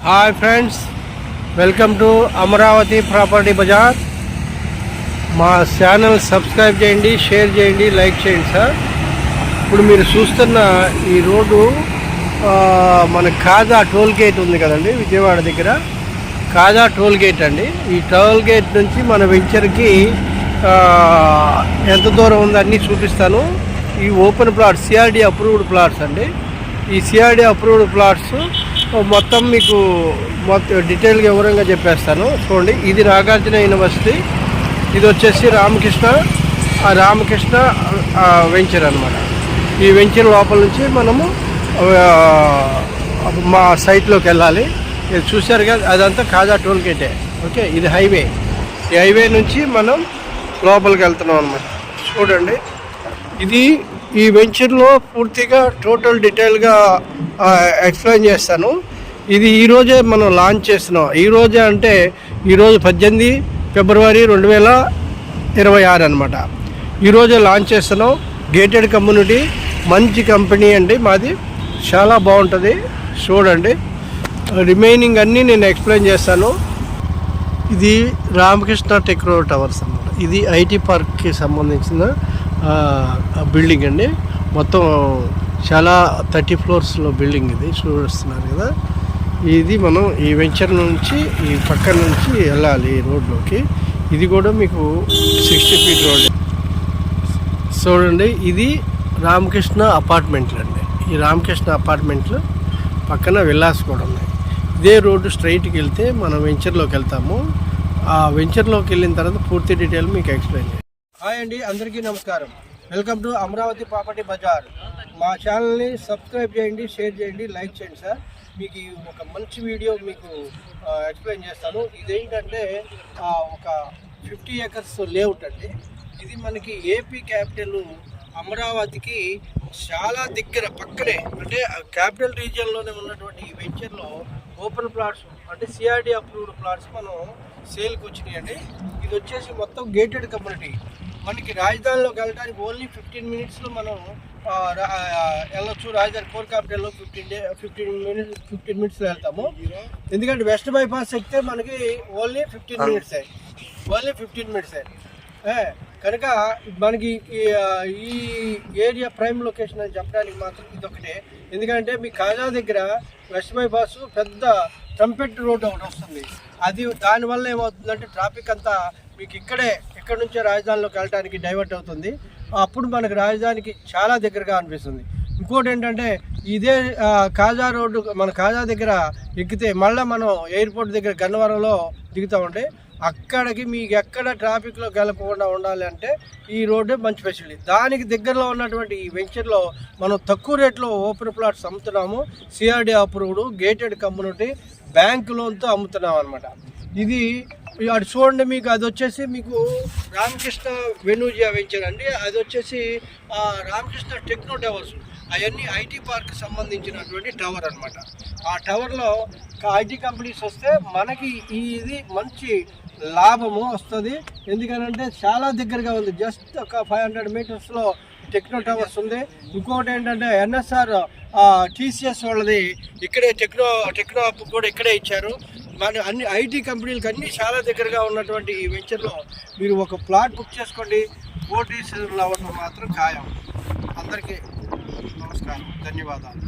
Hi friends, welcome to Amaravati property bazaar. మా channel subscribe చేయండి, share చేయండి, లైక్ చేయండి సార్. ఇప్పుడు మీరు చూస్తున్న ఈ రోడ్డు మన కాజా టోల్ గేట్ ఉంది కదండి, విజయవాడ దగ్గర కాజా టోల్ గేట్ అండి. ఈ టోల్ గేట్ నుంచి మన వెంచర్కి ఎంత దూరం ఉందో అన్నీ చూపిస్తాను. ఈ open plots, CRD approved plots అండి. ఈ సిఆర్డి అప్రూవ్డ్ ప్లాట్స్ మొత్తం మీకు డీటెయిల్గా వివరంగా చెప్పేస్తాను. చూడండి, ఇది నాగార్జున యూనివర్సిటీ, ఇది వచ్చేసి రామకృష్ణ వెంచర్ అనమాట. ఈ వెంచర్ లోపల నుంచి మనము మా సైట్లోకి వెళ్ళాలి. ఇది చూశారు కదా, అదంతా కాజా టోల్ గేటే. ఓకే, ఇది హైవే. ఈ హైవే నుంచి మనం లోపలికి వెళ్తున్నాం అనమాట. చూడండి, ఇది ఈ వెంచర్లో పూర్తిగా టోటల్ డీటెయిల్గా ఎక్స్ప్లెయిన్ చేస్తాను. ఇది ఈరోజే మనం లాంచ్ చేస్తున్నాం. ఈరోజే అంటే ఈరోజు 18 ఫిబ్రవరి 2026 అనమాట. ఈరోజే లాంచ్ చేస్తున్నాం. గేటెడ్ కమ్యూనిటీ, మంచి కంపెనీ అండి మాది, చాలా బాగుంటుంది. చూడండి, రిమైనింగ్ అన్నీ నేను ఎక్స్ప్లెయిన్ చేస్తాను. ఇది రామకృష్ణ టెక్నో టవర్స్ అన్నమాట. ఇది ఐటీ పార్క్కి సంబంధించిన బిల్డింగ్ అండి. మొత్తం చాలా 30 ఫ్లోర్స్లో బిల్డింగ్ ఇది చూస్తున్నారు కదా. ఇది మనం ఈ వెంచర్ నుంచి ఈ పక్క నుంచి వెళ్ళాలి ఈ రోడ్లోకి. ఇది కూడా మీకు 60 ఫీట్ రోడ్. చూడండి, ఇది రామకృష్ణ అపార్ట్మెంట్లు అండి. ఈ రామకృష్ణ అపార్ట్మెంట్లు పక్కన విల్లాస్ కూడా ఉన్నాయి. ఇదే రోడ్డు స్ట్రైట్కి వెళ్తే మనం వెంచర్లోకి వెళ్తాము. ఆ వెంచర్లోకి వెళ్ళిన తర్వాత పూర్తి డీటెయిల్ మీకు ఎక్స్ప్లెయిన్ చేయాలి. హాయ్ అండి, అందరికీ నమస్కారం. Welcome to Amaravati property bazaar. మా ఛానల్ని సబ్స్క్రైబ్ చేయండి, షేర్ చేయండి, లైక్ చేయండి సార్. మీకు ఒక మంచి వీడియో మీకు ఎక్స్ప్లెయిన్ చేస్తాను. ఇదేంటంటే ఒక 50 acres లేఅవుట్ అండి. ఇది మనకి ఏపీ క్యాపిటల్ అమరావతికి చాలా దగ్గర పక్కనే, అంటే క్యాపిటల్ రీజియన్లోనే ఉన్నటువంటి ఈ వెంచర్లో ఓపెన్ ప్లాట్స్ అంటే సిఆర్డి అప్రూవ్డ్ ప్లాట్స్ మనం సేల్కి వచ్చినాయండి. ఇది వచ్చేసి మొత్తం గేటెడ్ కమ్యూనిటీ. మనకి రాజధానిలోకి వెళ్ళడానికి ఓన్లీ 15 minutesలో మనం వెళ్ళొచ్చు. రాజధాని కోర్ క్యాపిటల్లో 15 minutesలో వెళ్తాము. ఎందుకంటే వెస్ట్ బైపాస్ ఎక్కితే మనకి ఓన్లీ 15 minutes. కనుక మనకి ఈ ఏరియా ప్రైమ్ లొకేషన్ అని చెప్పడానికి మాత్రం ఇదొకటే. ఎందుకంటే మీ కాజా దగ్గర వెస్ట్ బైపాస్ పెద్ద ట్రంపెట్ రోడ్ ఒకటి వస్తుంది. అది దానివల్ల ఏమవుతుందంటే ట్రాఫిక్ అంతా మీకు ఇక్కడ నుంచే రాజధానిలోకి వెళ్ళడానికి డైవర్ట్ అవుతుంది. అప్పుడు మనకు రాజధానికి చాలా దగ్గరగా అనిపిస్తుంది. ఇంకోటి ఏంటంటే ఇదే కాజా రోడ్డు మన కాజా దగ్గర ఎక్కితే మళ్ళీ మనం ఎయిర్పోర్ట్ దగ్గర గన్నవరంలో దిగుతామంటే అక్కడికి మీకు ఎక్కడ ట్రాఫిక్లో వెళ్ళకుండా ఉండాలి అంటే ఈ రోడ్డు మంచి ఫెసిలిటీ. దానికి దగ్గరలో ఉన్నటువంటి ఈ వెంచర్లో మనం తక్కువ రేట్లో ఓపెన్ ప్లాట్స్ అమ్ముతున్నాము. CRD approved gated community bank లోన్తో అమ్ముతున్నాం అనమాట. ఇది అటు చూడండి, మీకు అది వచ్చేసి మీకు రామకృష్ణ వెనూజియా వెంచర్ అండి. అది వచ్చేసి రామకృష్ణ టెక్నో టవర్స్. అవన్నీ ఐటీ పార్క్ సంబంధించినటువంటి టవర్ అనమాట. ఆ టవర్లో ఐటీ కంపెనీస్ వస్తే మనకి ఇది మంచి లాభము వస్తుంది. ఎందుకనంటే చాలా దగ్గరగా ఉంది. జస్ట్ ఒక 500 మీటర్స్లో టెక్నో టవర్స్ ఉంది. ఇంకొకటి ఏంటంటే ఎన్ఎస్ఆర్ టీసీఎస్ వాళ్ళది ఇక్కడే టెక్నో హబ్ కూడా ఇక్కడే ఇచ్చారు. మన అన్ని ఐటీ కంపెనీలకు అన్నీ చాలా దగ్గరగా ఉన్నటువంటి ఈ వెంచర్లో మీరు ఒక ప్లాట్ బుక్ చేసుకోండి. కోటీశ్వరులు అవ్వడం మాత్రం ఖాయం. అందరికీ నమస్కారం, ధన్యవాదాలు.